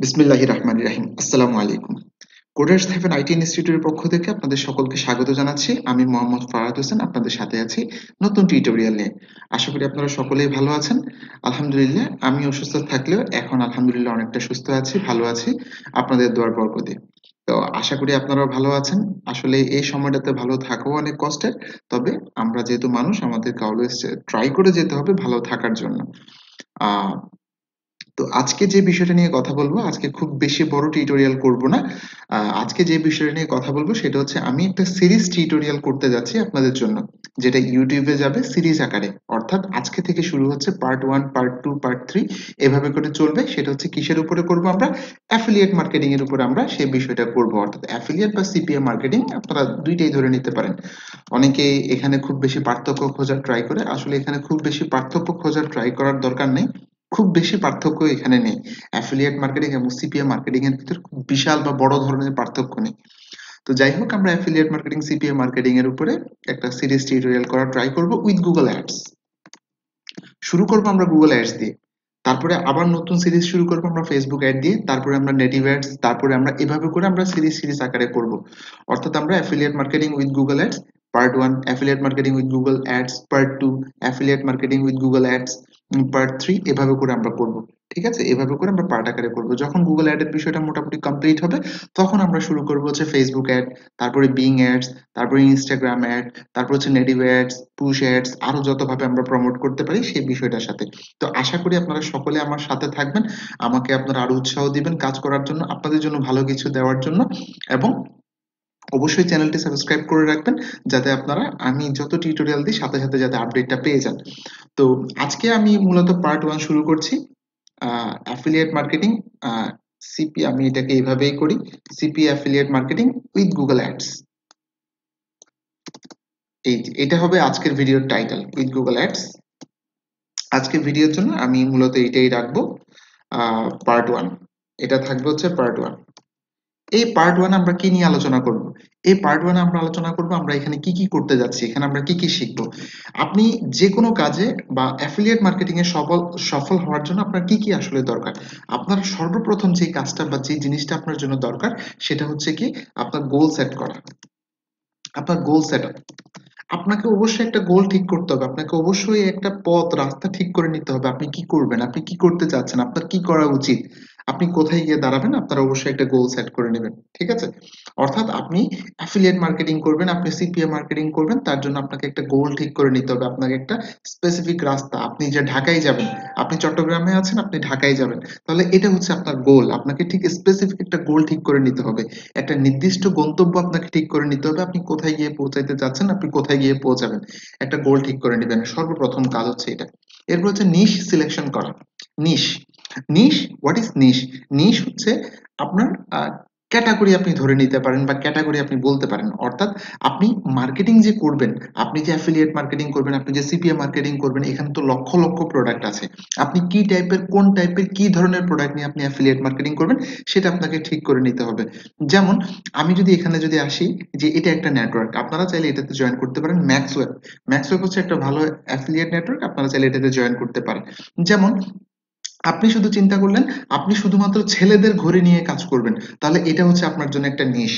বিসমিল্লাহির রহমানির রহিম। আসসালামু আলাইকুম। কোডার্স হাইফেন আইটি ইনস্টিটিউটের পক্ষ থেকে আপনাদের সকলকে স্বাগত জানাচ্ছি। আমি মোহাম্মদ ফারাদ হোসেন আপনাদের সাথে আছি নতুন টিউটোরিয়াল নিয়ে। আশা করি আপনারা সকলেই ভালো আছেন। আলহামদুলিল্লাহ, আমি অসুস্থ থাকলেও এখন আলহামদুলিল্লাহ অনেকটা সুস্থ আছি, ভালো আছি আপনাদের দোয়ার বরকতে। তো আশা করি আপনারাও ভালো আছেন। আসলে এই সময়টাতে ভালো থাকাও অনেক কষ্টের। তবে আমরা যেহেতু মানুষ, আমাদেরকে অলওয়েজ ট্রাই করে যেতে হবে ভালো থাকার জন্য। আহ তো আজকে যে বিষয়টা নিয়ে কথা বলবো, আজকে খুব বেশি বড় টিউটোরিয়াল করব না। আজকে যে বিষয়টা নিয়ে কথা বলবো সেটা হচ্ছে আমি একটা সিরিজ টিউটোরিয়াল করতে যাচ্ছি আপনাদের জন্য, যেটা ইউটিউবে যাবে সিরিজ আকারে। অর্থাৎ আজকে থেকে শুরু হচ্ছে পার্ট 1, পার্ট 2, পার্ট 3 এভাবে করে চলবে। সেটা হচ্ছে কিসের উপরে করব আমরা? অ্যাফিলিয়েট মার্কেটিং এর উপরে আমরা সেই বিষয়টা করব। অর্থাৎ অ্যাফিলিয়েট বা সিপিএ মার্কেটিং আপনারা দুইটাই ধরে নিতে পারেন। অনেকেই এখানে খুব বেশি পার্থক্য খোঁজার ট্রাই করে, আসলে এখানে খুব বেশি পার্থক্য খোঁজার ট্রাই করার দরকার নেই। খুব বেশি পার্থক্য এখানে নেই। অ্যাফিলিয়েট মার্কেটিং এবং সিপিএ মার্কেটিং এর ভিতর খুব বিশাল বা বড় ধরনের পার্থক্য নেই। তো যাই হোক, আমরা অ্যাফিলিয়েট মার্কেটিং, সিপিএ মার্কেটিং এর উপরে একটা সিরিজ টিউটোরিয়াল করার ট্রাই করব উইথ গুগল অ্যাডস। শুরু করব আমরা গুগল অ্যাডস দিয়ে। তারপরে আবার নতুন সিরিজ শুরু করব আমরা ফেসবুক অ্যাড দিয়ে। তারপরে আমরা নেটিভ অ্যাডস। তারপরে আমরা এভাবে করে আমরা সিরিজ সিরিজ আকারে করব। অর্থাৎ আমরা affiliate marketing with Google ads part 1, affiliate marketing with Google ads part 2, affiliate marketing with Google ads part 3 এভাবে করে আমরা করব। ঠিক আছে? এভাবে করে আমরা পার্ট আকারে করব। যখন গুগল অ্যাড এর বিষয়টা মোটামুটি কমপ্লিট হবে, তখন আমরা শুরু করব হচ্ছে ফেসবুক অ্যাড, তারপরে বিং অ্যাডস, তারপরে ইনস্টাগ্রাম অ্যাড, তারপর হচ্ছে নেটিভ অ্যাডস, পুশ অ্যাডস, আরো যতভাবে আমরা প্রমোট করতে পারি সেই বিষয়টার সাথে। তো আশা করি আপনারা সকলে আমার সাথে থাকবেন, আমাকে আপনারা আরো উৎসাহ দিবেন কাজ করার জন্য, আপনাদের জন্য ভালো কিছু দেওয়ার জন্য। এবং অবশ্যই চ্যানেলটি সাবস্ক্রাইব করে রাখবেন, যাতে আপনারা আমি যত টিউটোরিয়াল দিই সাথে সাথে যাতে আপডেটটা পেয়ে যান। তো আজকে আমি মূলত পার্ট 1 শুরু করছি। অ্যাফিলিয়েট মার্কেটিং, সিপি, আমি এটাকে এইভাবেই করি, CP affiliate marketing with Google ads. এটা হবে আজকের ভিডিওর টাইটেল, উইথ গুগল অ্যাডস। আজকের ভিডিওর জন্য আমি মূলত এটাই রাখবো, পার্ট 1। এটা থাকবে হচ্ছে পার্ট 1। এই পার্ট 1 আমরা কি নিয়ে আলোচনা করব? এই পার্ট 1 আমরা আলোচনা করব আমরা এখানে কি কি করতে যাচ্ছি, এখানে আমরা কি কি শিখবো। আপনি যে কোনো কাজে বা অ্যাফিলিয়েট মার্কেটিং এ সফল হওয়ার জন্য আপনার কি কি আসলে দরকার। আপনার সর্বপ্রথম যে কাজটা বা যে জিনিসটা আপনার জন্য দরকার, সেটা হচ্ছে কি আপনার গোল সেট করা, আপনার গোল সেট আপ। আপনাকে অবশ্যই একটা গোল ঠিক করতে হবে, আপনাকে অবশ্যই একটা পথ রাস্তা ঠিক করে নিতে হবে। আপনি কি করবেন, আপনি কি করতে চাচ্ছেন, আপনার কি করা উচিত, আপনি কোথায় গিয়ে দাঁড়াবেন, আপনার অবশ্যই একটা গোল সেট করে নেবেন। ঠিক আছে? অর্থাৎ আপনি অ্যাফিলিয়েট মার্কেটিং করবেন, আপনি সিপিএ মার্কেটিং করবেন, তার জন্য আপনাকে একটা গোল ঠিক করে নিতে হবে। আপনাকে একটা স্পেসিফিক রাস্তা, আপনি যে ঢাকায় যাবেন, আপনি চট্টগ্রামে আছেন, আপনি ঢাকায় যাবেন, তাহলে এটা হচ্ছে আপনার গোল। আপনাকে ঠিক স্পেসিফিক একটা গোল ঠিক করে নিতে হবে, একটা নির্দিষ্ট গন্তব্য আপনাকে ঠিক করে নিতে হবে। আপনি কোথায় গিয়ে পৌঁছাইতে চাচ্ছেন, আপনি কোথায় গিয়ে পৌঁছাবেন, একটা গোল ঠিক করে নেবেন। সর্বপ্রথম কাজ হচ্ছে এটা। এরপর হচ্ছে নিশ সিলেকশন করা। নিশ, নিশ, হোয়াট ইজ নিশ? নিশ হচ্ছে আপনার ক্যাটাগরি আপনি ধরে নিতে পারেন বা ক্যাটাগরি আপনি বলতে পারেন। অর্থাৎ আপনি মার্কেটিং যে করবেন, আপনি যে অ্যাফিলিয়েট মার্কেটিং করবেন, আপনি যে সিপিএ মার্কেটিং করবেন, এখানে তো লক্ষ লক্ষ প্রোডাক্ট আছে। আপনি কি টাইপের, কোন টাইপের, কি ধরনের প্রোডাক্ট নিয়ে আপনি অ্যাফিলিয়েট মার্কেটিং করবেন, সেটা আপনাকে ঠিক করে নিতে হবে। যেমন আমি যদি এখানে যদি আসি যে এটা একটা নেটওয়ার্ক, আপনারা চাইলে এটাতে জয়েন করতে পারেন। ম্যাক্সওয়েব, ম্যাক্সওয়েব হচ্ছে একটা ভালো অ্যাফিলিয়েট নেটওয়ার্ক, আপনারা চাইলে এটাতে জয়েন করতে পারেন। যেমন আপনি শুধু চিন্তা করলেন আপনি শুধুমাত্র ছেলেদের ঘড়ি নিয়ে কাজ করবেন, তাহলে এটা হচ্ছে আপনার জন্য একটা নিশ।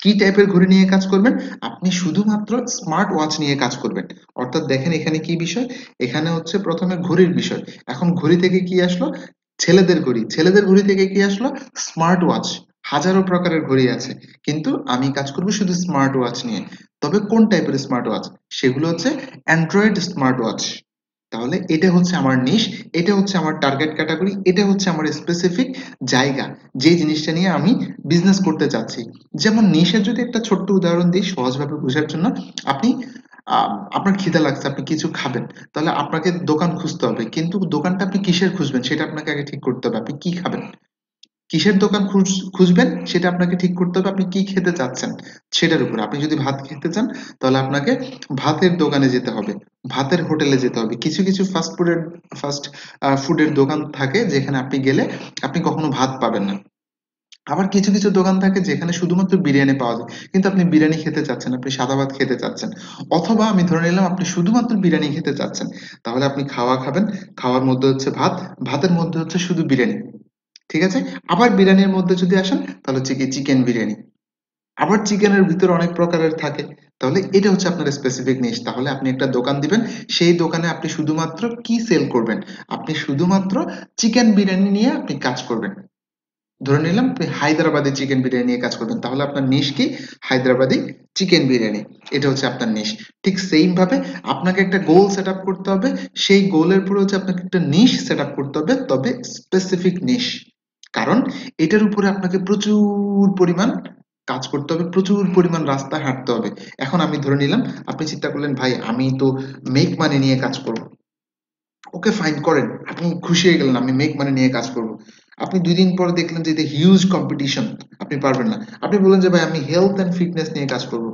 কি টাইপের ঘড়ি নিয়ে কাজ করবেন? আপনি শুধুমাত্র স্মার্ট ওয়াচ নিয়ে কাজ করবেন। অর্থাৎ দেখেন এখানে কি বিষয়, এখানে হচ্ছে প্রথমে ঘড়ির বিষয়। এখন ঘড়ি থেকে কি আসলো? ছেলেদের ঘড়ি। ছেলেদের ঘড়ি থেকে কি আসলো? Smart watch. হাজারো প্রকারের ঘড়ি আছে, কিন্তু আমি কাজ করব শুধু স্মার্ট ওয়াচ নিয়ে। তবে কোন টাইপের স্মার্ট ওয়াচ? সেগুলো হচ্ছে অ্যান্ড্রয়েড স্মার্ট ওয়াচ। তাহলে এটা হচ্ছে আমার নিশ, এটা হচ্ছে আমার টার্গেট ক্যাটাগরি, এটা হচ্ছে আমার স্পেসিফিক জায়গা, যে জিনিসটা নিয়ে আমি বিজনেস করতে চাচ্ছি। যেমন নিশের যদি একটা ছোট্ট উদাহরণ দিই সহজভাবে বোঝার জন্য, আপনি আপনার খিদা লাগছে, আপনি কিছু খাবেন, তাহলে আপনাকে দোকান খুঁজতে হবে, কিন্তু দোকানটা আপনি কিসের খুঁজবেন সেটা আপনাকে আগে ঠিক করতে হবে। আপনি কি খাবেন, কিসের দোকান খুঁজবেন সেটা আপনাকে ঠিক করতে হবে। আপনি কি খেতে চাচ্ছেন সেটার উপর। আপনি যদি ভাত খেতে চান, তাহলে আপনাকে ভাতের দোকানে যেতে হবে, ভাতের হোটেলে যেতে হবে। কিছু কিছু ফাস্ট ফুডের দোকান থাকে যেখানে আপনি গেলে আপনি কখনো ভাত পাবেন না। আবার কিছু কিছু দোকান থাকে যেখানে শুধুমাত্র বিরিয়ানি পাওয়া যায়, কিন্তু আপনি বিরিয়ানি খেতে চাচ্ছেন, আপনি সাদা ভাত খেতে চাচ্ছেন। অথবা আমি ধরে নিলাম আপনি শুধুমাত্র বিরিয়ানি খেতে চাচ্ছেন, তাহলে আপনি খাওয়া খাবেন, খাওয়ার মধ্যে হচ্ছে ভাত, ভাতের মধ্যে হচ্ছে শুধু বিরিয়ানি। ঠিক আছে। আবার বিরিয়ানির মধ্যে যদি আসেন তাহলে হচ্ছে কি চিকেন বিরিয়ানি, আবার চিকেনের ভিতর অনেক প্রকারের থাকে। তাহলে এটা হচ্ছে আপনার স্পেসিফিক নিশ। তাহলে আপনি একটা দোকান দিবেন, সেই দোকানে আপনি শুধুমাত্র কি সেল করবেন? আপনি শুধুমাত্র চিকেন বিরিয়ানি নিয়ে আপনি কাজ করবেন। ধরে নিলাম আপনি হায়দ্রাবাদি চিকেন বিরিয়ানি নিয়ে কাজ করবেন, তাহলে আপনার নিশ কি? হায়দ্রাবাদি চিকেন বিরিয়ানি। এটা হচ্ছে আপনার নিশ। ঠিক সেম ভাবে আপনাকে একটা গোল সেট আপ করতে হবে, সেই গোলের পরে হচ্ছে আপনাকে একটা নিশ সেট আপ করতে হবে, তবে স্পেসিফিক নিশ। কারণ এটার উপরে আপনাকে প্রচুর পরিমাণ কাজ করতে হবে, প্রচুর পরিমাণ রাস্তা হাঁটতে হবে। এখন আমি ধরে নিলাম আপনি চিন্তা করলেন ভাই আমি তো মেক মানি নিয়ে কাজ করব। ওকে ফাইন করেন, আপনি খুশি হয়ে গেলেন আমি মেক মানি নিয়ে কাজ করব। আপনি 2 দিন পর দেখলেন যে এটা হিউজ কম্পিটিশন, আপনি পারবেন না। আপনি বললেন যে ভাই আমি হেলথ এন্ড ফিটনেস নিয়ে কাজ করব,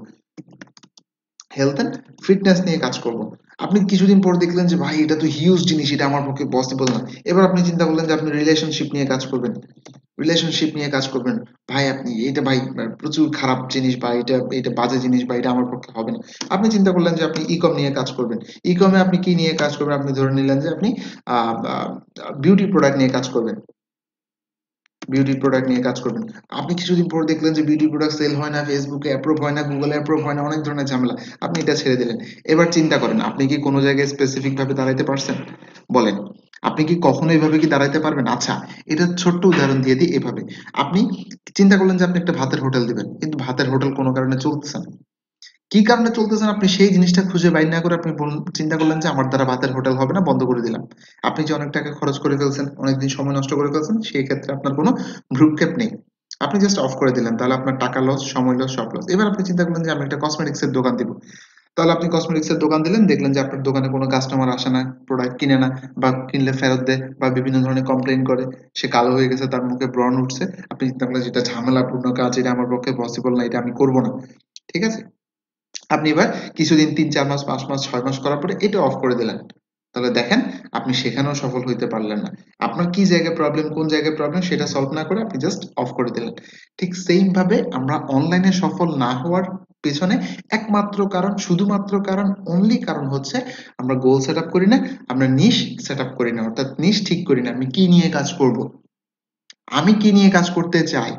হেলথ এন্ড ফিটনেস নিয়ে কাজ করব। আপনি কিছুদিন পর দেখলেন যে ভাই এটা তো হিউজ জিনিস, এটা আমার পক্ষে পসিবল না। এবার আপনি চিন্তা করলেন যে আপনি রিলেশনশিপ নিয়ে কাজ করবেন, রিলেশনশিপ নিয়ে কাজ করবেন। ভাই আপনি এটা ভাই প্রচুর খারাপ জিনিস, বা এটা এটা বাজে জিনিস, বা এটা আমার পক্ষে হবে না। আপনি চিন্তা করলেন যে আপনি ইকম নিয়ে কাজ করবেন। ইকমে আপনি কি নিয়ে কাজ করবেন? আপনি ধরে নিলেন যে আপনি বিউটি প্রোডাক্ট নিয়ে কাজ করবেন, বিউটি প্রোডাক্ট নিয়ে কাজ করবেন। আপনি কিছুদিন পর দেখলেন যে বিউটি প্রোডাক্ট সেল হয় না, ফেসবুকে অ্যাপ্রুভ হয় না, গুগলে অ্যাপ্রুভ হয় না, অনেক ধরনের ঝামেলা। আপনি এটা ছেড়ে দিলেন। এবার চিন্তা করেন আপনি কি কোনো জায়গায় স্পেসিফিক ভাবে দাঁড়াইতে পারছেন? বলেন, আপনি কি কখনো এভাবে কি দাঁড়াইতে পারবেন? আচ্ছা, এটা ছোট্ট উদাহরণ দিয়ে দিই। এভাবে আপনি চিন্তা করলেন যে আপনি একটা ভাতের হোটেল দিবেন, কিন্তু ভাতের হোটেল কোনো কারণে চলতেছে না। কি কারণে চলতেছে না আপনি সেই জিনিসটা খুঁজে বাইর না করে আপনি চিন্তা করলেন যে আমার দ্বারা ভাতের হোটেল হবে না, বন্ধ করে দিলাম। আপনি যে অনেক টাকা খরচ করে ফেলছেন, অনেকদিন সময় নষ্ট করে ফেলছেন, সেই ক্ষেত্রে আপনার কোনো ভ্রুক্ষেপ নেই। আপনি জাস্ট অফ করে দিলেন, তাহলে আপনার টাকা লস, সময় লস, সব লস। এবার আপনি চিন্তা করলেন যে আমি একটা কসমেটিক্স এর দোকান দিব। তাহলে আপনি কসমেটিক্স এর দোকান দিলেন, দেখলেন যে আপনার দোকানে কোনো কাস্টমার আসে না, প্রোডাক্ট কিনে না, বা কিনলে ফেরত দেয়, বা বিভিন্ন ধরনের কমপ্লেইন করে, সে কালো হয়ে গেছে, তার মুখে ব্রণ উঠছে। আপনি চিন্তা করলেন যে এটা ঝামেলাপূর্ণ কাজ, এটা আমার পক্ষে পসিবল না, এটা আমি করব না। ঠিক আছে? আপনি এবার কিছুদিন ৩-৪ মাস, ৫ মাস, ৬ মাস করার পরে এটা অফ করে দিলেন। তাহলে দেখেন আপনি সেখানেও সফল হইতে পারলেন না। আপনার কি জায়গায় প্রবলেম, কোন জায়গায় প্রবলেম সেটা সলভ না করে আপনি জাস্ট অফ করে দিলেন। ঠিক সেইম ভাবে আমরা অনলাইনে সফল না হওয়ার পেছনে একমাত্র কারণ, শুধুমাত্র কারণ, অনলি কারণ হচ্ছে আমরা গোল সেট আপ করি না, আমরা নিশ সেট আপ করি না। অর্থাৎ নিশ ঠিক করি না আমি কি নিয়ে কাজ করব, আমি কি নিয়ে কাজ করতে চাই,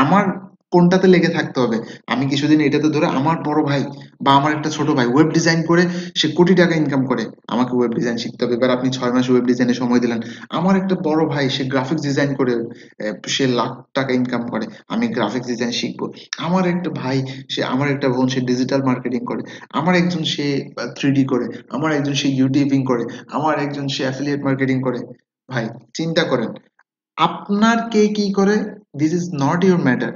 আমার কোনটাতে লেগে থাকতে হবে। আমি কিছুদিন এটাতে ধরে আমার বড় ভাই বা আমার একটা ছোট ভাই ওয়েব ডিজাইন করে সে কোটি টাকা ইনকাম করে, আমাকে ওয়েব ডিজাইন শিখতে হবে। এবার আপনি 6 মাস ওয়েব ডিজাইনে সময় দিলেন। আমার একটা বড় ভাই সে গ্রাফিক্স ডিজাইন করে সে লাখ টাকা ইনকাম করে, আমি গ্রাফিক্স ডিজাইন শিখবো। আমার একটা ভাই, সে আমার একটা বোন সে ডিজিটাল মার্কেটিং করে, আমার একজন সে 3D করে, আমার একজন সে ইউটিউবিং করে, আমার একজন সে অ্যাফিলিয়েট মার্কেটিং করে। ভাই চিন্তা করেন আপনার কে কি করে, this is not your matter.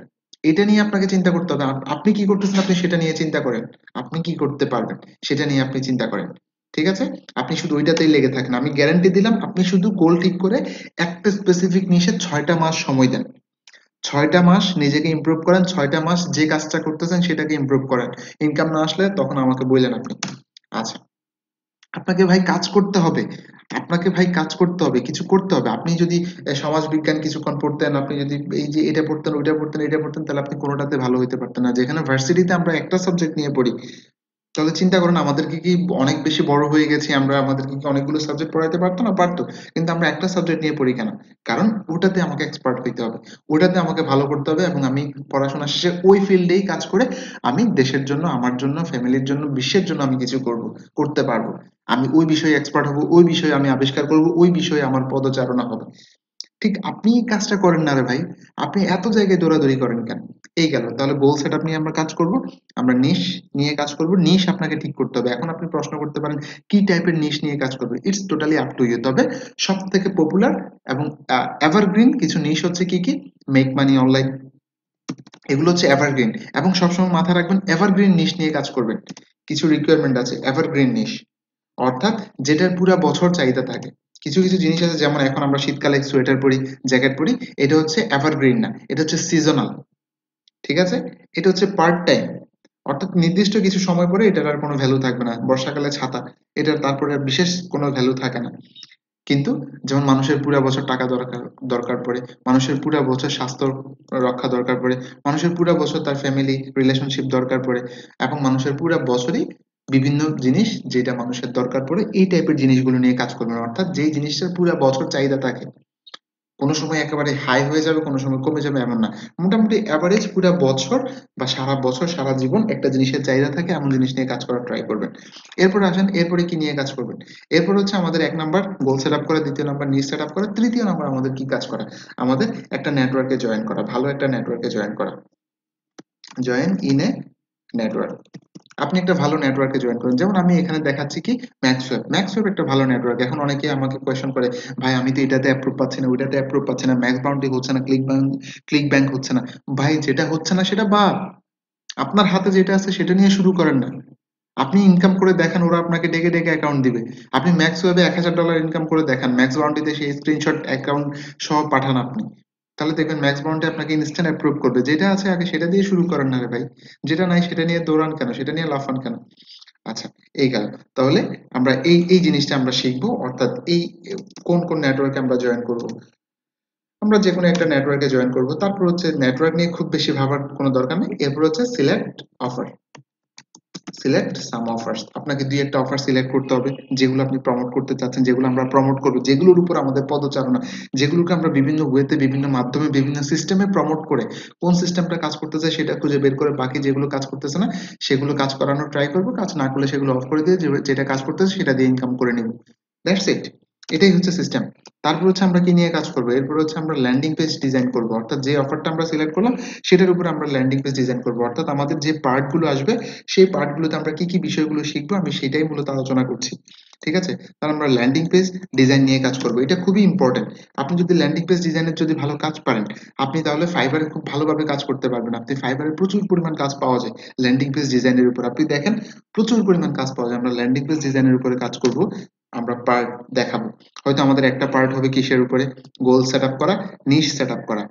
এটা নিয়ে আপনাকে চিন্তা করতে হবে আপনি কি করতেছেন, আপনি সেটা নিয়ে চিন্তা করেন। আপনি কি করতে পারবেন সেটা নিয়ে আপনি চিন্তা করেন। ঠিক আছে? আপনি শুধু ওইটাতেই লেগে থাকেন, আমি গ্যারান্টি দিলাম আপনি শুধু গোল ঠিক করে একটা স্পেসিফিক নিশে 6টা মাস সময় দেন। 6টা মাস নিজেকে ইমপ্রুভ করেন, 6টা মাস যে কাজটা করতেছেন সেটাকে ইমপ্রুভ করেন। ইনকাম না আসলে তখন আমাকে বললেন আপনি। আচ্ছা, আপনাকে ভাই কাজ করতে হবে, আপনাকে ভাই কাজ করতে হবে, কিছু করতে হবে। আপনি যদি সমাজ বিজ্ঞান কিছুক্ষণ পড়তেন, আপনি যদি এই যে এটা পড়তেন, ওইটা পড়তেন, এটা পড়তেন, তাহলে আপনি কোনোটাতে ভালো হইতে পারতেন না। যেখানে ভার্সিটিতে আমরা একটা সাবজেক্ট নিয়ে পড়ি, তাহলে চিন্তা করুন আমাদেরকে কি অনেক বেশি বড় হয়ে গেছি আমরা, আমাদেরকে কি অনেকগুলো সাবজেক্ট পড়াইতে পারতো না? পারতো। কিন্তু আমরা একটা সাবজেক্ট নিয়ে পড়ি কেন? কারণ ওটাতে আমাকে এক্সপার্ট হইতে হবে, ওটাতে আমাকে ভালো করতে হবে, এবং আমি পড়াশোনা শেষে ওই ফিল্ডেই কাজ করে আমি দেশের জন্য, আমার জন্য, ফ্যামিলির জন্য, বিশ্বের জন্য আমি কিছু করব, করতে পারবো। আমি ওই বিষয়ে এক্সপার্ট হব, ওই বিষয়ে আমি আবিষ্কার করব, ওই বিষয়ে আমার পদচারণা হবে। ঠিক আপনি এই কাজটা করেন না রে ভাই, আপনি এত জায়গায় দৌড়াদৌড়ি করেন কেন? এই গেল, তাহলে গোল সেট আপ নিয়ে আমরা কাজ করব, আমরা নিশ নিয়ে কাজ করব। নিশ আপনাকে ঠিক করতে হবে। এখন আপনি প্রশ্ন করতে পারেন কি টাইপের নিশ নিয়ে কাজ করবে, it's totally up to you. তবে সব থেকে পপুলার এবং এভারগ্রিন কিছু নিশ হচ্ছে কি কি, মেক মানি অনলাইন, এগুলো হচ্ছে এভারগ্রিন। এবং সবসময় মাথায় রাখবেন এভারগ্রিন নিশ নিয়ে কাজ করবেন। কিছু রিকোয়ারমেন্ট আছে এভারগ্রিন নিশ, অর্থাৎ যেটার পুরা বছর চাহিদা থাকে। কিছু কিছু জিনিস আছে, যেমন এখন আমরা শীতকালে সোয়েটার পরি, জ্যাকেট পরি, এটা হচ্ছে এভারগ্রিন না, এটা হচ্ছে সিজনাল। ঠিক আছে? এটা হচ্ছে পার্ট টাইম, অর্থাৎ নির্দিষ্ট কিছু সময় পরে এটার আর কোনো ভ্যালু থাকবে না। বর্ষাকালে ছাতা, এটার তারপরে আর বিশেষ কোনো ভ্যালু থাকে না। কিন্তু যেমন মানুষের পুরা বছর টাকা দরকার দরকার পড়ে, মানুষের পুরা বছর স্বাস্থ্য রক্ষা দরকার পড়ে, মানুষের পুরা বছর তার ফ্যামিলি রিলেশনশিপ দরকার পড়ে, এবং মানুষের পুরা বছরই বিভিন্ন জিনিস যেটা মানুষের দরকার পড়ে, এই টাইপের জিনিসগুলো নিয়ে কাজ করবেন। অর্থাৎ যেই জিনিসটার পুরা বছর চাহিদা থাকে, কোনো সময় একেবারে হাই হয়ে যাবে, কোনো সময় কমে যাবে এমন না। মোটামুটি অ্যাভারেজ পুরো বছর বা সারা বছর সারা জীবন একটা জিনিসের চাহিদা থাকে এমন জিনিস নিয়ে কাজ করার ট্রাই করবেন। এরপর আসেন, এরপরে কি নিয়ে কাজ করবেন? এরপর হচ্ছে আমাদের 1 নাম্বার গোল সেট আপ করা, 2য় নাম্বার নিচ সেট আপ করা, 3য় নাম্বার আমাদের কি কাজ করা? আমাদের একটা নেটওয়ার্কে জয়েন করা, ভালো একটা নেটওয়ার্কে জয়েন করা। Join in a network. আপনি একটা ভালো নেটওয়ার্কে জয়েন করেন, যেমন আমি এখানে দেখাচ্ছি কি ম্যাক্সওয়েব। ম্যাক্সওয়েব একটা ভালো নেটওয়ার্ক। এখন অনেকে আমাকে কোয়েশ্চন করে, ভাই আমি তো এটাতে অ্যাপ্রুভ পাচ্ছি না, ওইটাতে অ্যাপ্রুভ পাচ্ছি না, ম্যাক্স বাউন্টি হচ্ছে না, ক্লিক ব্যাংক হচ্ছে না। ভাই যেটা হচ্ছে না সেটা বাদ, আপনার হাতে যেটা আছে সেটা নিয়ে শুরু করেন না। আপনি ইনকাম করে দেখান, ওরা আপনাকে ডেকে ডেকে অ্যাকাউন্ট দিবে। আপনি ম্যাক্স ওয়েবে $1000 ইনকাম করে দেখান, ম্যাক্স বাউন্টিতে সেই স্ক্রিনশট অ্যাকাউন্ট সহ পাঠান আপনি, তাহলে দেখবেন ম্যাক্স বাউন্টি আপনাকে ইনস্ট্যান্ট অ্যাপ্রুভ করবে। যেটা আছে আগে সেটা দিয়ে শুরু করেন না রে ভাই, যেটা নাই সেটা নিয়ে দৌড়ান কেন, সেটা নিয়ে লাফান কেন? আচ্ছা, এই গেল। তাহলে আমরা এই এই জিনিসটা আমরা শিখবো, অর্থাৎ এই কোন কোন নেটওয়ার্কে আমরা জয়েন করব। আমরা যে কোনো একটা নেটওয়ার্কে জয়েন করব। তারপর হচ্ছে নেটওয়ার্ক নিয়ে খুব বেশি ভাবার কোনো দরকার নেই। এরপর হচ্ছে সিলেক্ট অফার, সিলেক্ট সাম অফার্স। আপনাকে দুই একটা অফার সিলেক্ট করতে হবে যেগুলো আপনি প্রমোট করতে চাচ্ছেন, যেগুলো আমরা প্রমোট করবো, যেগুলোর উপর আমাদের পদচারণা, যেগুলোকে আমরা বিভিন্ন ওয়েতে, বিভিন্ন মাধ্যমে, বিভিন্ন সিস্টেমে প্রমোট করে কোন সিস্টেমটা কাজ করতেছে সেটা খুঁজে বের করে বাকি যেগুলো কাজ করতেছে না সেগুলো কাজ করানোর ট্রাই করবো। কাজ না করলে সেগুলো অফ করে দিয়ে যেটা কাজ করতেছে সেটা দিয়ে ইনকাম করে নিব। That's it. এটাই হচ্ছে সিস্টেম। তারপর হচ্ছে আমরা কি নিয়ে কাজ করবো? এরপর হচ্ছে আমরা ল্যান্ডিং পেজ ডিজাইন করবো, অর্থাৎ যে অফারটা আমরা সিলেক্ট করলাম সেটার উপর আমরা ল্যান্ডিং পেজ ডিজাইন করবো। অর্থাৎ আমাদের যে পার্ট গুলো আসবে সেই পার্টগুলোতে আমরা কি কি বিষয়গুলো শিখবো আমি সেটাই মূলত আলোচনা করছি। ঠিক আছে? তাহলে আমরা ল্যান্ডিং পেজ ডিজাইন নিয়ে কাজ করবো, এটা খুবই ইম্পর্টেন্ট। আপনি যদি ল্যান্ডিং পেজ ডিজাইনের যদি ভালো কাজ পারেন, আপনি তাহলে ফাইবারে খুব ভালোভাবে কাজ করতে পারবেন। আপনি ফাইবারে প্রচুর পরিমাণ কাজ পাওয়া যায় ল্যান্ডিং পেজ ডিজাইনের উপর। আপনি দেখেন প্রচুর পরিমাণ কাজ পাওয়া যায়। আমরা ল্যান্ডিং পেজ ডিজাইনের উপরে কাজ করব, আমরা পার্ট দেখাবো। হয়তো আমাদের একটা পার্ট হবে কিসের উপরে? গোল সেট আপ করা, নিশ সেট আপ করা।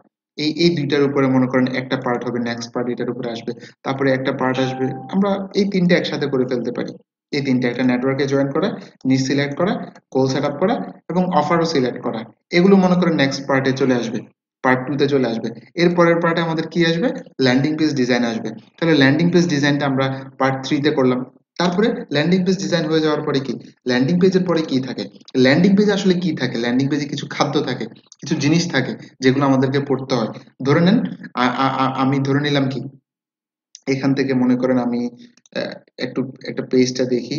এই দুইটার উপরে মনে করেন একটা পার্ট হবে, নেক্সট পার্ট এটার উপরে আসবে, তারপরে একটা পার্ট আসবে। আমরা এই তিনটে একসাথে করে ফেলতে পারি। এই তিনটে, একটা নেটওয়ার্কে জয়েন করা, নিচ সিলেক্ট করা, গোল সেট আপ করা এবং অফারও সিলেক্ট করা। এগুলো মনে করেন নেক্সট পার্টে চলে আসবে, পার্ট 2 তে চলে আসবে। এর পরের পার্টে আমাদের কি আসবে? ল্যান্ডিং পেজ ডিজাইন আসবে। তাহলে ল্যান্ডিং পেজ ডিজাইনটা আমরা পার্ট 3 তে করলাম। তারপরে ল্যান্ডিং পেজ ডিজাইন হয়ে যাওয়ার পরে কি? ল্যান্ডিং পেজের পরে কি থাকে? ল্যান্ডিং পেজে আসলে কি থাকে? ল্যান্ডিং পেজে কিছু খাদ্য থাকে, কিছু জিনিস থাকে যেগুলো আমাদেরকে পড়তে হয়। ধরে নেন আমি ধরে নিলাম কি এখান থেকে মনে করেন আমি আহ, একটু একটা পেজটা দেখি,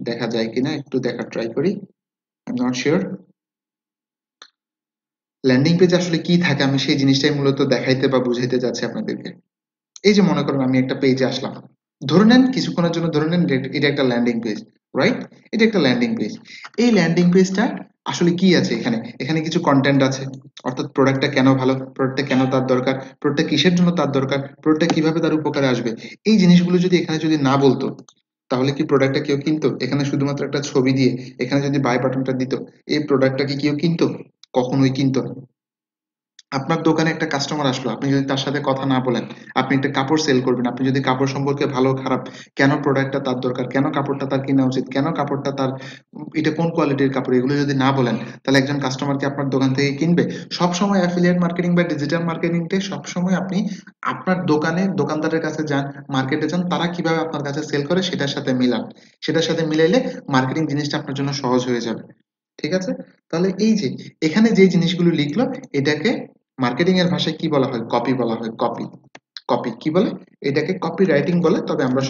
দেখা যায় কিনা একটু দেখার ট্রাই করি। I am not sure landing page আসলে কি থাকে, আমি সেই জিনিসটাই মূলত দেখাইতে বা বুঝাইতে যাচ্ছি আপনাদেরকে। এই যে মনে করেন আমি একটা পেজে আসলাম, ধরে নেন কিছুক্ষণের জন্য ধরে নেন এটা একটা ল্যান্ডিং পেজ, রাইট? এটা একটা ল্যান্ডিং পেজ। এই ল্যান্ডিং পেজটা আসলে কি আছে? এখানে এখানে কিছু কন্টেন্ট আছে, অর্থাৎ প্রোডাক্টটা কেন ভালো, প্রোডাক্টটা কেন তার দরকার, প্রোডাক্টটা কিসের জন্য তার দরকার, প্রোডাক্টটা কিভাবে তার উপকারে আসবে, এই জিনিসগুলো যদি এখানে যদি না বলতো তাহলে কি প্রোডাক্টটা কেউ কিনতো? এখানে শুধুমাত্র একটা ছবি দিয়ে এখানে যদি বাই বাটনটা দিত, এই প্রোডাক্টটা কি কেউ কিনতো? কখনোই কিনতো না। আপনার দোকানে একটা কাস্টমার আসলো, আপনি যদি তার সাথে কথা না বলেন, আপনি একটা কাপড় সেল করবেন, আপনি যদি কাপড় সম্পর্কে ভালো খারাপ, কেন প্রোডাক্টটা তার দরকার, কেন কাপড়টা তার কেনা উচিত, কেন কাপড়টা তার এটা কোন কোয়ালিটির কাপড়, এগুলো যদি না বলেন তাহলে একজন কাস্টমার কি আপনার দোকান থেকে কিনবে? সবসময় অ্যাফিলিয়েট মার্কেটিং বা ডিজিটাল মার্কেটিংতে সবসময় আপনি আপনার দোকানে দোকানদারের কাছে যান, মার্কেটে যান, তারা কিভাবে আপনার কাছে সেল করে সেটার সাথে মিলান। সেটার সাথে মিলাইলে মার্কেটিং জিনিসটা আপনার জন্য সহজ হয়ে যাবে। ঠিক আছে? তাহলে এই যে এখানে যে জিনিসগুলো লিখলো এটাকে মার্কেটিং এর ভাষায় কি বলা হয়? কপি বলা হয়। কপি। কপি কি বলে? এটাকে কপি রাইটিং বলে, তবে আমরা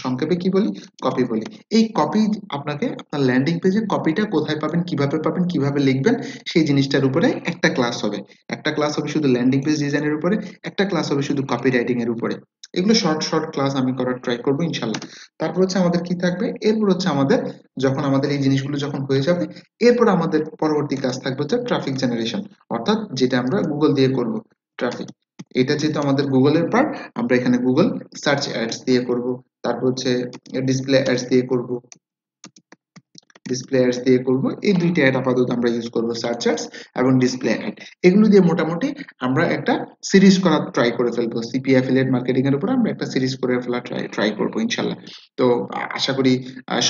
সংক্ষেপে কি বলি? কপি বলি। এই কপি আপনাকে আপনার ল্যান্ডিং পেজে কপিটা কোথায় পাবেন, কিভাবে পাবেন, কিভাবে লিখবেন সেই জিনিসটার উপরে একটা ক্লাস হবে। একটা ক্লাস হবে শুধু ল্যান্ডিং পেজ ডিজাইনের উপরে, একটা ক্লাস হবে শুধু কপি রাইটিং এর উপরে। এগুলো শর্ট শর্ট ক্লাস আমি করার ট্রাই করবো ইনশাল্লাহ। তারপর হচ্ছে আমাদের কি থাকবে? এরপর হচ্ছে আমাদের যখন আমাদের এই জিনিসগুলো যখন হয়ে যাবে, এরপর আমাদের পরবর্তী কাজ থাকবে হচ্ছে ট্রাফিক জেনারেশন, অর্থাৎ যেটা আমরা গুগল দিয়ে করব। ট্রাফিক, এটা যেহেতু আমাদের গুগলের পার্ট, আমরা এখানে গুগল সার্চ অ্যাডস দিয়ে করব। তারপর হচ্ছে ডিসপ্লে অ্যাডস দিয়ে করব, ডিসপ্লে অ্যাডস দিয়ে করব। এই দুইটা অ্যাড আপাতত আমরা ইউজ করব, সার্চ অ্যাডস এবং ডিসপ্লে অ্যাড। এগুলো দিয়ে মোটামুটি আমরা একটা সিরিজ করার ট্রাই করে ফেলবো। সিপি অ্যাফিলিয়েট মার্কেটিং এর উপর আমরা একটা সিরিজ করে ফেলা ট্রাই করব ইনশাআল্লাহ। তো আশা করি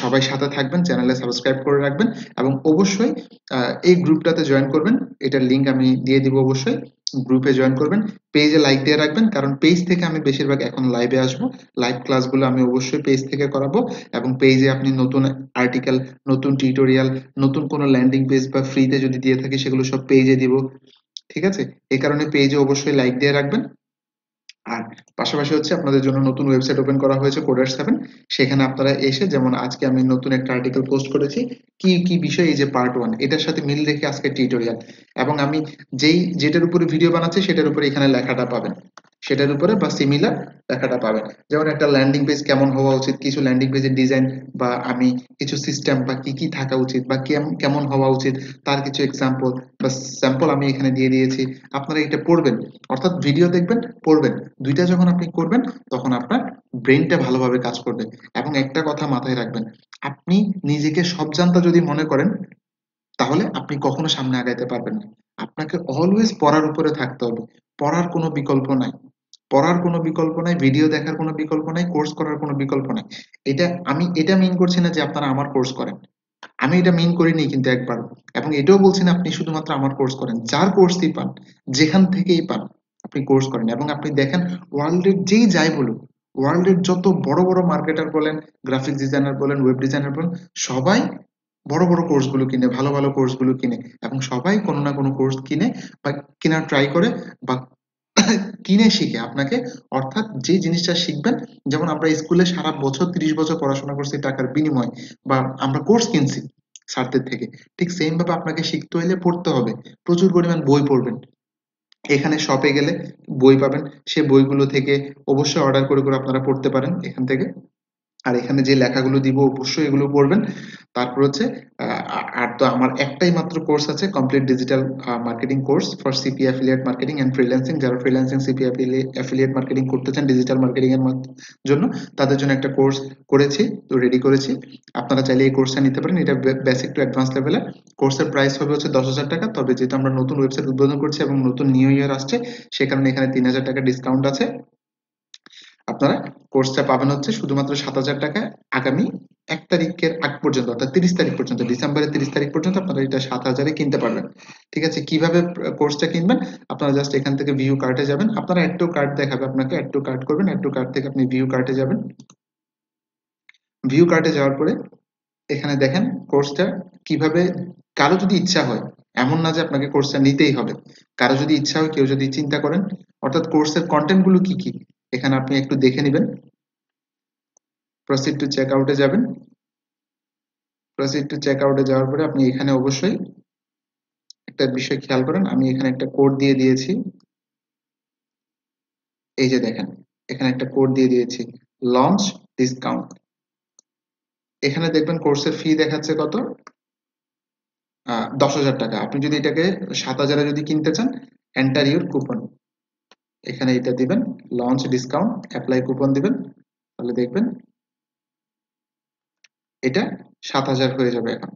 সবাই সাথে থাকবেন, চ্যানেলে সাবস্ক্রাইব করে রাখবেন এবং অবশ্যই এই গ্রুপটাতে জয়েন করবেন। এটার লিংক আমি দিয়ে দিব, অবশ্যই গ্রুপে জয়েন করবেন। পেজে লাইক দিয়ে রাখবেন, কারণ পেজ থেকে আমি বেশিরভাগ এখন লাইভে আসবো। লাইভ ক্লাসগুলো আমি অবশ্যই পেজ থেকে করাবো এবং পেজে আপনি নতুন আর্টিকেল, নতুন টিউটোরিয়াল, নতুন কোনো ল্যান্ডিং পেজ বা ফ্রিতে যদি দিয়ে থাকি সেগুলো সব পেজে দিব। ঠিক আছে? এই কারণে পেজে অবশ্যই লাইক দিয়ে রাখবেন। আর পাশাপাশি হচ্ছে আপনাদের জন্য নতুন ওয়েবসাইট ওপেন করা হয়েছে Coders 7, সেখানে আপনারা এসে, যেমন আজকে আমি নতুন একটা আর্টিকেল পোস্ট করেছি কি কি বিষয়, এই যে পার্ট 1 এটার সাথে মিল রেখে আজকে টিউটোরিয়াল, এবং আমি যেটার উপরে ভিডিও বানাচ্ছি সেটার উপরে এখানে লেখাটা পাবেন, সেটার উপরে বা সিমিলার লেখাটা পাবেন। যেমন একটা ল্যান্ডিং পেজ কেমন হওয়া উচিত, কিছু ল্যান্ডিং পেজের ডিজাইন, বা আমি কিছু সিস্টেম বা কি কি থাকা উচিত বা কেমন হওয়া উচিত তার কিছু এক্সাম্পল বা স্যাম্পল আমি এখানে দিয়ে দিয়েছি। আপনারা এটা পড়বেন, অর্থাৎ ভিডিও দেখবেন, পড়বেন, দুইটা যখন আপনি করবেন তখন আপনার ব্রেনটা ভালোভাবে কাজ করবে। এবং একটা কথা মাথায় রাখবেন, আপনি নিজেকে সব জানতা যদি মনে করেন তাহলে আপনি কখনো সামনে আগাইতে পারবেন না। আপনাকে অলওয়েজ পড়ার উপরে থাকতে হবে। পড়ার কোনো বিকল্প নাই। পড়ার কোনো বিকল্প নাই, ভিডিও দেখার কোনো বিকল্প নাই, কোর্স করার কোনো বিকল্প নাই। আমি এটা মিন করছি না যে আপনারা আমার কোর্স করেন। আমি এটা মিন করিনি কিন্তু একবার, এবং এটাও বলছি না আপনি শুধুমাত্র আমার কোর্স করেন। যার কোর্সই পান, যেখান থেকেই পান, আপনি কোর্স করেন এবং আপনি দেখেন ওয়ার্ল্ডের যেই যাই বলুক, ওয়ার্ল্ডের যত বড় বড় মার্কেটার বলেন, গ্রাফিক্স ডিজাইনার বলেন, ওয়েব ডিজাইনার বলেন, সবাই বড় বড় কোর্সগুলো কিনে, ভালো ভালো কোর্সগুলো কিনে, এবং সবাই কোনো না কোনো কোর্স কিনে বা কেনার ট্রাই করে বা কিনে শিখে আপনাকে, অর্থাৎ যে জিনিসটা শিখবেন, যেমন আমরা স্কুলে সারা বছর 30 বছর পড়াশোনা করছি টাকার বিনিময়ে, বা আমরা কোর্স কিনছি স্যারদের থেকে, ঠিক সেম ভাবে আপনাকে শিখতে হইলে পড়তে হবে, প্রচুর পরিমাণ বই পড়বেন। এখানে শপে গেলে বই পাবেন, সে বইগুলো থেকে অবশ্যই অর্ডার করে করে আপনারা পড়তে পারেন এখান থেকে। আর এখানে যে লেখাগুলো দিব অবশ্যই এগুলো পড়বেন। তারপর হচ্ছে আর তো আমার একটাই মাত্র কোর্স আছে, complete digital marketing course for CP affiliate marketing and freelancing. যারা ফ্রিল্যান্সিং সিপি অ্যাফিলিয়েট মার্কেটিং করতে চান ডিজিটাল মার্কেটিং এর জন্য, তাদের জন্য একটা কোর্স করেছি, তো রেডি করেছি। আপনারা চাইলে এই কোর্সটা নিতে পারেন। এটা বেসিক টু অ্যাডভান্স লেভেলের। কোর্সের প্রাইস হবে হচ্ছে 10,000 টাকা। তবে যেহেতু আমরা নতুন ওয়েবসাইট উদ্বোধন করছি এবং নতুন নিউ ইয়ার আসছে, সে কারণে এখানে 3,000 টাকা ডিসকাউন্ট আছে। আপনারা কোর্সটা পাবেন হচ্ছে শুধুমাত্র 7,000 টাকায়। আগামী 1 তারিখের আগ পর্যন্ত, অর্থাৎ 30 তারিখ পর্যন্ত, ডিসেম্বরের 30 তারিখ পর্যন্ত আপনারা এটা 7,000-এ কিনতে পারবেন। ঠিক আছে? কিভাবে কোর্সটা কিনবেন? আপনারা জাস্ট এখান থেকে ভিউ কার্টে যাবেন, আপনারা অ্যাড টু কার্ট দেখাবে, আপনাকে অ্যাড টু কার্ট করবেন, অ্যাড টু কার্ট থেকে আপনি ভিউ কার্টে যাবেন। ভিউ কার্টে যাওয়ার পরে এখানে দেখেন কোর্সটা কিভাবে, কারো যদি ইচ্ছা হয়, এমন না যে আপনাকে কোর্সটা নিতেই হবে, কারো যদি ইচ্ছা হয়, কেউ যদি চিন্তা করেন, অর্থাৎ কোর্সের কন্টেন্ট গুলো কি কি এখানে আপনি একটু দেখে নেবেন। প্রসিড টু চেক আউটে যাবেন। প্রসিড টু চেক আউটে যাওয়ার পরে আপনি এখানে অবশ্যই একটা বিষয় খেয়াল করেন, আমি এখানে একটা কোড দিয়ে দিয়েছি। এই যে দেখেন, এখানে একটা কোড দিয়ে দিয়েছি, লঞ্চ ডিসকাউন্ট। এখানে দেখবেন কোর্সের ফি দেখাচ্ছে কত, 10,000 টাকা। আপনি যদি এটাকে 7,000-এ যদি কিনতে চান, এন্টার ইউর কুপন, এখানে এটা দিবেন, লঞ্চ ডিসকাউন্ট, অ্যাপ্লাই কুপন দিবেন, তাহলে দেখবেন এটা 7,000 হয়ে যাবে এখন।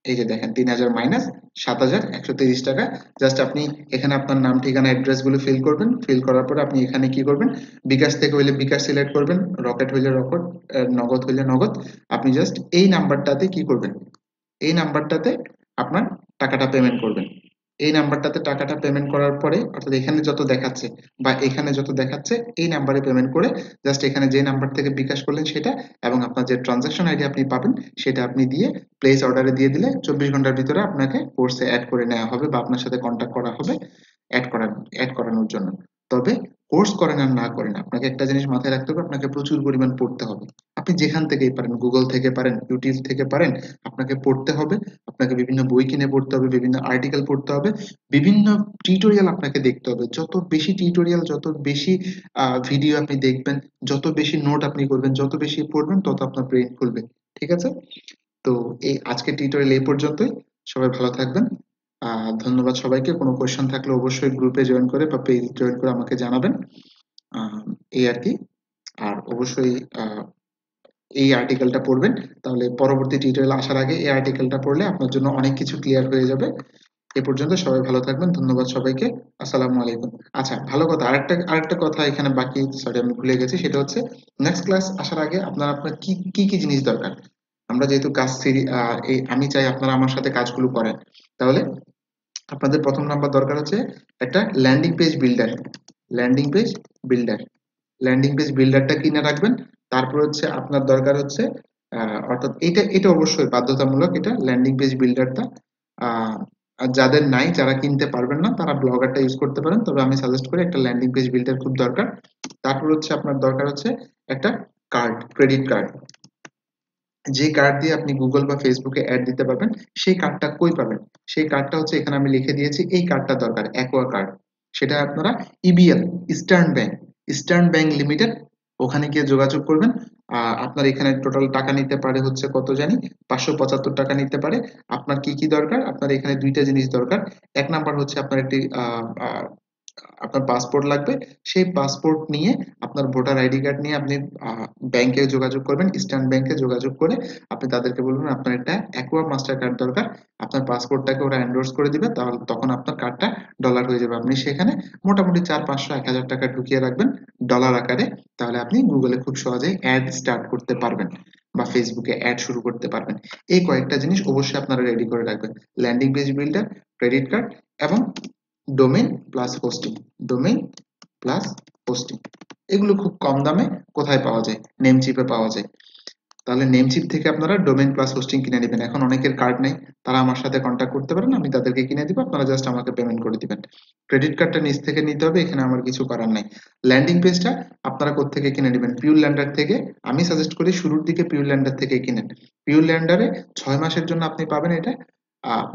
এই যে দেখেন 3,000 মাইনাস 7,130 টাকা। জাস্ট আপনি এখানে আপনার নাম, ঠিকানা, অ্যাড্রেস গুলো ফিল করবেন। ফিল করার পরে আপনি এখানে কি করবেন, বিকাশ থেকে হইলে বিকাশ সিলেক্ট করবেন, রকেট হইলে রকেট, নগদ হইলে নগদ। আপনি জাস্ট এই নাম্বারটাতে কি করবেন, এই নাম্বারটাতে আপনার টাকাটা পেমেন্ট করবেন। এই নাম্বারটাতে টাকাটা পেমেন্ট করার পরে, অর্থাৎ এখানে যত দেখাচ্ছে বা এখানে যত দেখাচ্ছে, এই নাম্বারে পেমেন্ট করে জাস্ট এখানে যে নাম্বার থেকে বিকাশ করলেন সেটা, এবং আপনার যে ট্রানজাকশন আইডি আপনি পাবেন সেটা আপনি দিয়ে প্লেস অর্ডারে দিয়ে দিলে 24 ঘন্টার ভিতরে আপনাকে কোর্সে অ্যাড করে নেওয়া হবে বা আপনার সাথে কন্ট্যাক্ট করা হবে অ্যাড করানোর জন্য। তবে কোর্স করেন আর না করেন, আপনাকে একটা জিনিস মাথায় রাখতে হবে, আপনাকে প্রচুর পরিমাণ পড়তে হবে। আপনি যেখান থেকেই পারেন, গুগল থেকে পারেন, ইউটিউব থেকে পারেন, আপনাকে পড়তে হবে। আপনাকে বিভিন্ন বই কিনে পড়তে হবে, বিভিন্ন আর্টিকেল পড়তে হবে, বিভিন্ন টিউটোরিয়াল আপনাকে দেখতে হবে। যত বেশি টিউটোরিয়াল, যত বেশি ভিডিও আপনি দেখবেন, যত বেশি নোট আপনি করবেন, যত বেশি পড়বেন, তত আপনার ব্রেন খুলবে। ঠিক আছে? তো এই আজকের টিউটোরিয়াল এই পর্যন্তই। সবাই ভালো থাকবেন। ধন্যবাদ সবাইকে। কোনো কোয়েশ্চেন থাকলে অবশ্যই গ্রুপে জয়েন করে বা পেজ জয়েন করে আমাকে জানাবেন। আহ, এই আর কি। আর অবশ্যই এই আর্টিকেলটা পড়বেন, তাহলে পরবর্তী টিউটোরিয়াল আসার আগে এই আর্টিকেলটা পড়লে আপনার জন্য অনেক কিছু ক্লিয়ার হয়ে যাবে। এ পর্যন্ত সবাই ভালো থাকবেন। ধন্যবাদ সবাইকে। আসসালামু আলাইকুম। আচ্ছা, ভালো কথা, আরেকটা কথা এখানে বাকি, সরি আমি ভুলে গেছি, সেটা হচ্ছে নেক্সট ক্লাস আসার আগে আপনার কি কি কি জিনিস দরকার। আমরা যেহেতু কাজ আমি চাই আপনারা আমার সাথে কাজগুলো করেন, তাহলে আপনাদের প্রথম নাম্বার দরকার হচ্ছে একটা landing page builder. Landing page builder, landing page বিল্ডারটা কিনে রাখবেন। তারপর হচ্ছে আপনার দরকার হচ্ছে অর্থাৎ এটা এটা অবশ্যই বাধ্যতামূলক, এটা ল্যান্ডিং পেজ বিল্ডারটা আর যাদের নাই, যারা কিনতে পারবেন না, তারা ব্লগারটা ইউজ করতে পারেন। তবে আমি সাজেস্ট করি একটা ল্যান্ডিং পেজ বিল্ডার খুব দরকার। তারপর হচ্ছে আপনার দরকার হচ্ছে একটা কার্ড, ক্রেডিট কার্ড। যে কার্ড দিয়ে আপনি গুগল বা ফেসবুকে অ্যাড দিতে পারবেন, সেই কার্ডটা কই পাবেন? সেই কার্ডটা হচ্ছে এখানে আমি লিখে দিয়েছি, এই কার্ডটা দরকার, অ্যাকোয়া কার্ড। সেটা আপনারা ইবিএল, ইস্টার্ন ব্যাংক লিমিটেড, ওখানে গিয়ে যোগাযোগ করবেন। আপনার এখানে টোটাল টাকা নিতে পারে হচ্ছে কত জানি, 575 টাকা নিতে পারে। আপনার কি কি দরকার? আপনার এখানে দুইটা জিনিস দরকার। এক নাম্বার হচ্ছে আপনার একটি আপনার পাসপোর্ট লাগবে। সেই পাসপোর্ট নিয়ে, আপনার ভোটার আইডি কার্ড নিয়ে আপনি ব্যাংকে যোগাযোগ করবেন, ইস্টার্ন ব্যাংকে যোগাযোগ করে আপনি তাদেরকে বলবেন আপনার একটা অ্যাকোয়া মাস্টার কার্ড দরকার। আপনার পাসপোর্টটাকে ওরা এন্ডোর্স করে দিবে, তাহলে তখন আপনার কার্ডটা ডলার হয়ে যাবে। আপনি সেখানে মোটামুটি 400, 500, 1000 টাকা ঢুকিয়ে রাখবেন ডলার আকারে। তাহলে আপনি গুগলে খুব সহজেই অ্যাড স্টার্ট করতে পারবেন বা ফেসবুকে অ্যাড শুরু করতে পারবেন। এই কয়েকটা জিনিস অবশ্যই আপনারা রেডি করে রাখবেন: landing page builder, credit card এবং domain plus hosting. Domain plus hosting, এগুলো খুব কম দামে কোথায় পাওয়া যায়? নেমচিপে পাওয়া যায়। তাহলে নেমচিপ থেকে আপনারা ডোমেইন প্লাস হোস্টিং কিনে নেবেন। এখন অনেকের কার্ড নেই, তারা আমার সাথে কন্ট্যাক্ট করতে পারেন, আমি তাদেরকে কিনে দিব, আপনারা জাস্ট আমাকে পেমেন্ট করে দিবেন। ক্রেডিট কার্ডটা নিচ থেকে নিতে হবে, এখানে আমার কিছু করার নাই। ল্যান্ডিং পেজটা আপনারা কোত্থেকে কিনে নেবেন? পিউর ল্যান্ডার থেকে। আমি সাজেস্ট করি শুরুর দিকে পিউর ল্যান্ডার থেকে কিনেন। পিউর ল্যান্ডারে 6 মাসের জন্য আপনি পাবেন এটা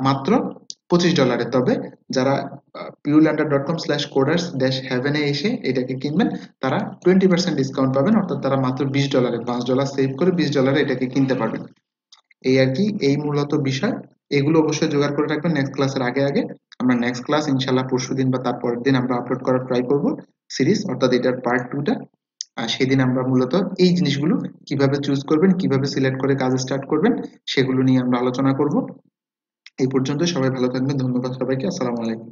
মাত্র $25। তবে যারা purelandar.com/coders-heaven এ এসে এটাকে কিনবেন, তারা 20% ডিসকাউন্ট পাবেন, অর্থাৎ তারা মাত্র $20, $5 সেভ করে $20 এটাকে কিনতে পারবেন। এই আর কি, এই মূলত বিষয়। এগুলো অবশ্যই জোগাড় করে রাখবেন নেক্সট ক্লাসের আগে আগে। আমরা নেক্সট ক্লাস ইনশাল্লাহ পরশুদিন বা তার পরের দিন আমরা আপলোড করার ট্রাই করব সিরিজ, অর্থাৎ এটার পার্ট 2টা। আর সেদিন আমরা মূলত এই জিনিসগুলো কিভাবে চুজ করবেন, কিভাবে সিলেক্ট করে কাজ স্টার্ট করবেন, সেগুলো নিয়ে আমরা আলোচনা করব। এই পর্যন্ত সবাই ভালো থাকবেন। ধন্যবাদ সবাইকে। আসসালামু আলাইকুম।